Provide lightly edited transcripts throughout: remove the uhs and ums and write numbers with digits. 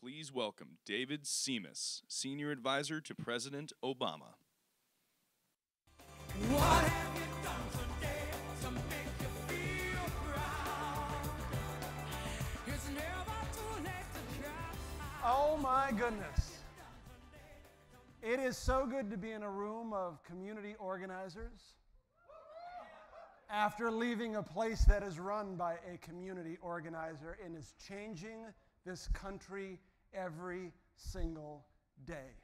please welcome David Simas, Senior Advisor to President Obama. What have you done today to make you feel proud? It's never too late to try. Oh my goodness. It is so good to be in a room of community organizers after leaving a place that is run by a community organizer and is changing this country every single day.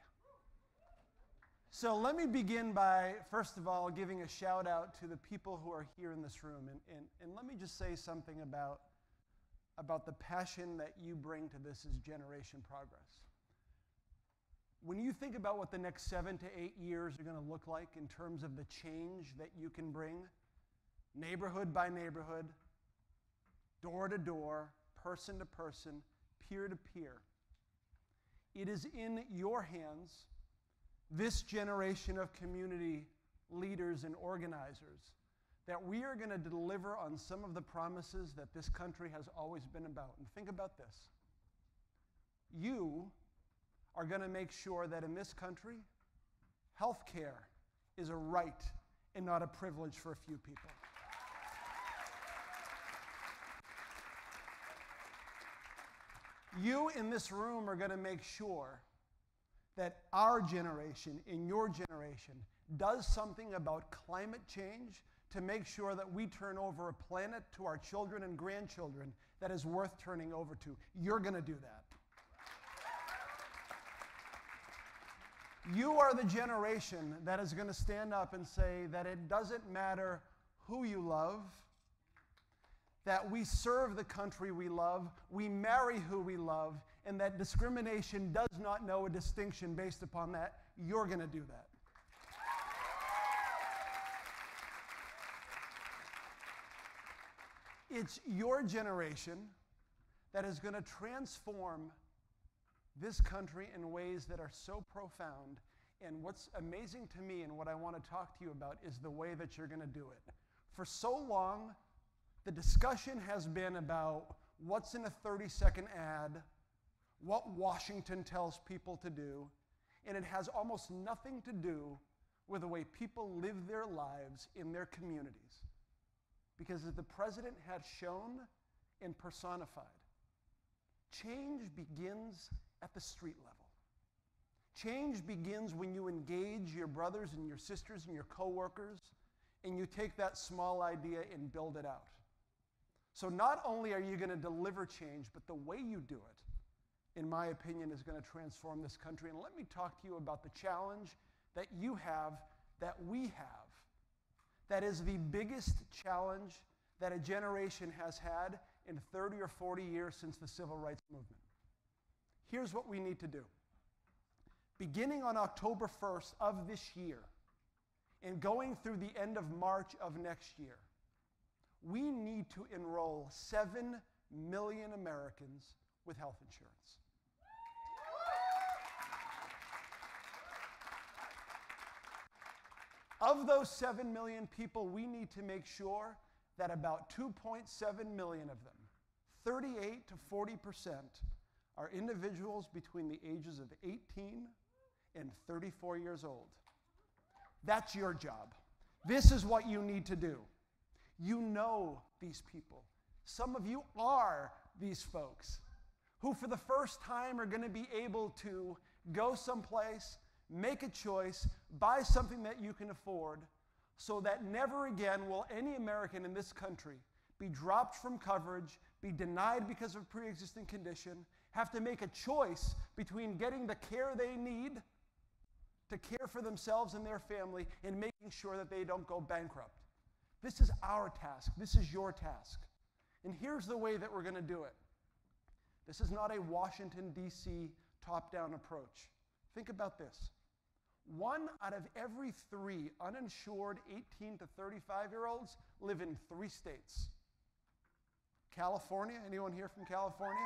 So let me begin by, first of all, giving a shout out to the people who are here in this room. And let me just say something about the passion that you bring to this as Generation Progress. When you think about what the next 7 to 8 years are going to look like in terms of the change that you can bring, neighborhood by neighborhood, door to door, person to person, peer to peer, it is in your hands, this generation of community leaders and organizers, that we are going to deliver on some of the promises that this country has always been about. And think about this. You are going to make sure that in this country, health care is a right and not a privilege for a few people. You in this room are going to make sure that our generation, in your generation, does something about climate change to make sure that we turn over a planet to our children and grandchildren that is worth turning over to. You're going to do that. You are the generation that is going to stand up and say that it doesn't matter who you love, that we serve the country we love, we marry who we love, and that discrimination does not know a distinction based upon that. You're going to do that. It's your generation that is going to transform this country in ways that are so profound. And what's amazing to me and what I want to talk to you about is the way that you're going to do it. For so long, the discussion has been about what's in a 30-second ad, what Washington tells people to do, and it has almost nothing to do with the way people live their lives in their communities. Because as the president has shown and personified, change begins at the street level. Change begins when you engage your brothers and your sisters and your coworkers, and you take that small idea and build it out. So not only are you going to deliver change, but the way you do it, in my opinion, is going to transform this country. And let me talk to you about the challenge that you have, that we have, that is the biggest challenge that a generation has had in 30 or 40 years since the Civil Rights Movement. Here's what we need to do. Beginning on October 1st of this year and going through the end of March of next year, we need to enroll 7 million Americans with health insurance. Of those 7 million people, we need to make sure that about 2.7 million of them, 38 to 40%, are individuals between the ages of 18 and 34 years old. That's your job. This is what you need to do. You know these people. Some of you are these folks who for the first time are going to be able to go someplace, make a choice, buy something that you can afford, so that never again will any American in this country be dropped from coverage, be denied because of a pre-existing condition, have to make a choice between getting the care they need to care for themselves and their family and making sure that they don't go bankrupt. This is our task. This is your task. And here's the way that we're going to do it. This is not a Washington, D.C. top-down approach. Think about this. 1 out of every 3 uninsured 18 to 35-year-olds live in 3 states. California, anyone here from California?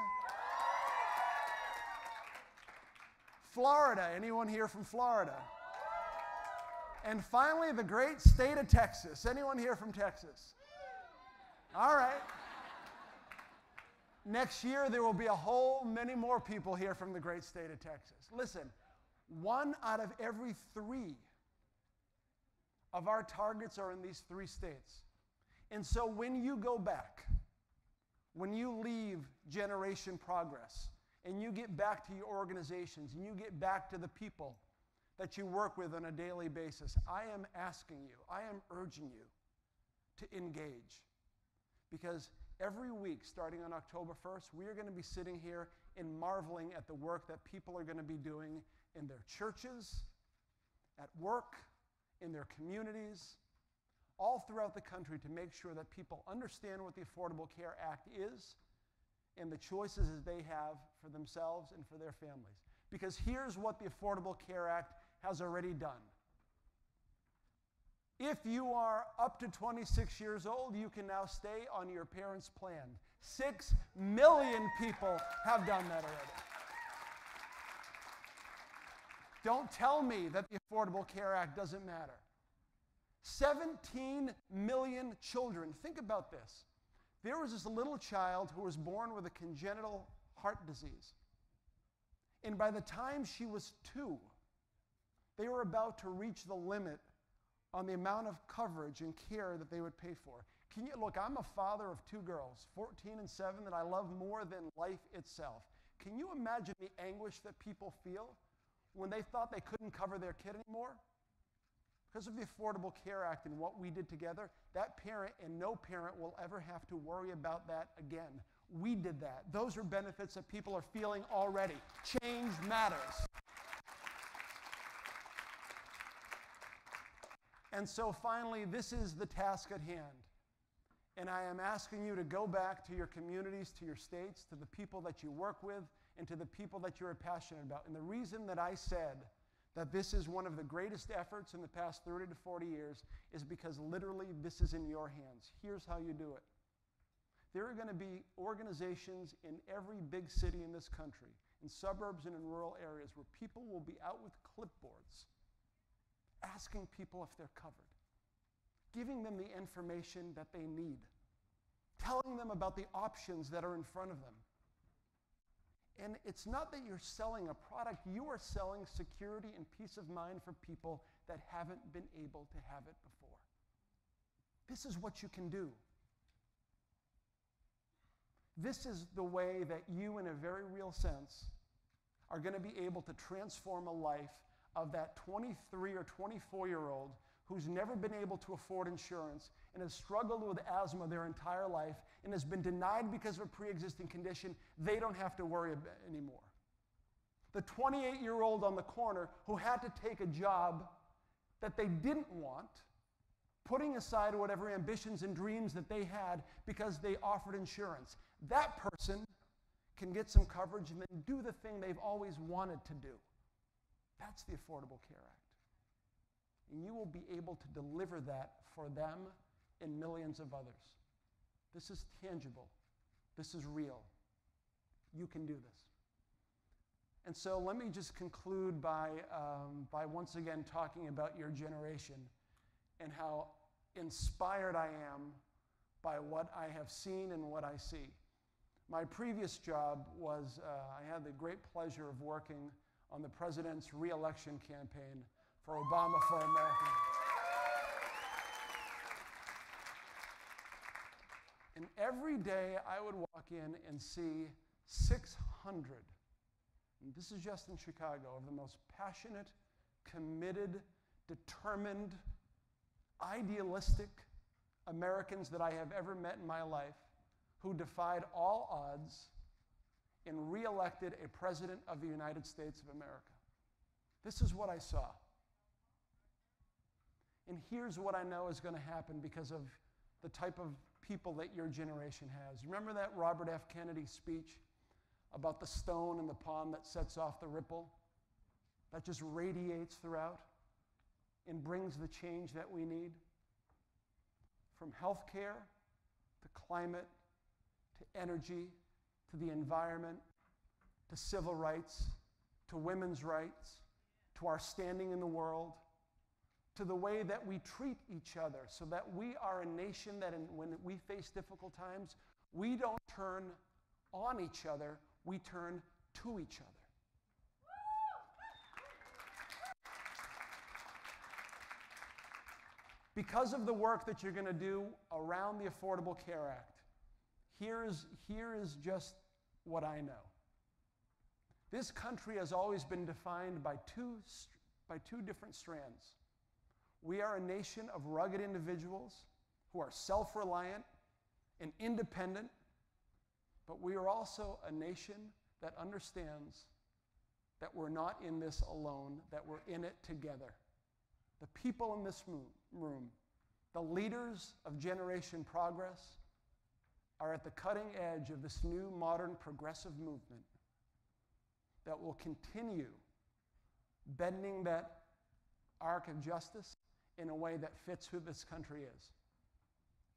Florida, anyone here from Florida? And finally, the great state of Texas. Anyone here from Texas? All right. Next year, there will be a whole many more people here from the great state of Texas. Listen, 1 out of every 3 of our targets are in these 3 states. And so when you go back, when you leave Generation Progress, and you get back to your organizations, and you get back to the people that you work with on a daily basis, I am asking you, I am urging you to engage. Because every week, starting on October 1st, we are going to be sitting here and marveling at the work that people are going to be doing in their churches, at work, in their communities, all throughout the country to make sure that people understand what the Affordable Care Act is and the choices that they have for themselves and for their families. Because here's what the Affordable Care Act has already done. If you are up to 26 years old, you can now stay on your parents' plan. 6 million people have done that already. Don't tell me that the Affordable Care Act doesn't matter. 17 million children. Think about this. There was this little child who was born with a congenital heart disease. And by the time she was 2, they were about to reach the limit on the amount of coverage and care that they would pay for. Look, I'm a father of 2 girls, 14 and 7, that I love more than life itself. Can you imagine the anguish that people feel when they thought they couldn't cover their kid anymore? Because of the Affordable Care Act and what we did together, that parent and no parent will ever have to worry about that again. We did that. Those are benefits that people are feeling already. Change matters. And so finally, this is the task at hand. And I am asking you to go back to your communities, to your states, to the people that you work with, and to the people that you're passionate about. And the reason that I said that this is one of the greatest efforts in the past 30 to 40 years is because literally this is in your hands. Here's how you do it. There are going to be organizations in every big city in this country, in suburbs and in rural areas, where people will be out with clipboards asking people if they're covered, giving them the information that they need, telling them about the options that are in front of them. And it's not that you're selling a product, you are selling security and peace of mind for people that haven't been able to have it before. This is what you can do. This is the way that you, in a very real sense, are going to be able to transform a life of that 23 or 24-year-old who's never been able to afford insurance and has struggled with asthma their entire life and has been denied because of a pre-existing condition. They don't have to worry about it anymore. The 28-year-old on the corner who had to take a job that they didn't want, putting aside whatever ambitions and dreams that they had because they offered insurance. That person can get some coverage and then do the thing they've always wanted to do. That's the Affordable Care Act. And you will be able to deliver that for them and millions of others. This is tangible. This is real. You can do this. And so let me just conclude by once again talking about your generation and how inspired I am by what I have seen and what I see. My previous job was, I had the great pleasure of working on the president's re-election campaign for Obama for America. And every day I would walk in and see 600, and this is just in Chicago, of the most passionate, committed, determined, idealistic Americans that I have ever met in my life, who defied all odds and re-elected a president of the United States of America. This is what I saw. And here's what I know is going to happen because of the type of people that your generation has. Remember that Robert F. Kennedy speech about the stone in the pond that sets off the ripple? That just radiates throughout and brings the change that we need? From healthcare to climate to energy to the environment to civil rights to women's rights to our standing in the world to the way that we treat each other so that we are a nation that when we face difficult times, we don't turn on each other, we turn to each other. Because of the work that you're going to do around the Affordable Care Act, here is just what I know. This country has always been defined by two different strands. We are a nation of rugged individuals who are self-reliant and independent, but we are also a nation that understands that we're not in this alone, that we're in it together. The people in this room, the leaders of Generation Progress, are at the cutting edge of this new modern progressive movement that will continue bending that arc of justice in a way that fits who this country is.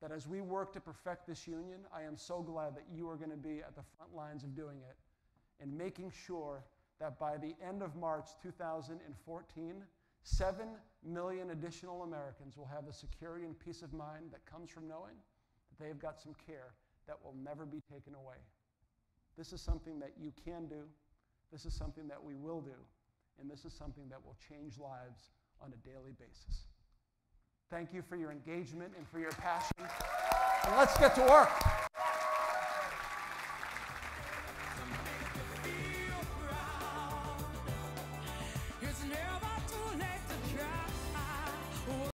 That as we work to perfect this union, I am so glad that you are going to be at the front lines of doing it and making sure that by the end of March 2014, 7 million additional Americans will have the security and peace of mind that comes from knowing that they've got some care that will never be taken away. This is something that you can do. This is something that we will do. And this is something that will change lives on a daily basis. Thank you for your engagement and for your passion. And let's get to work.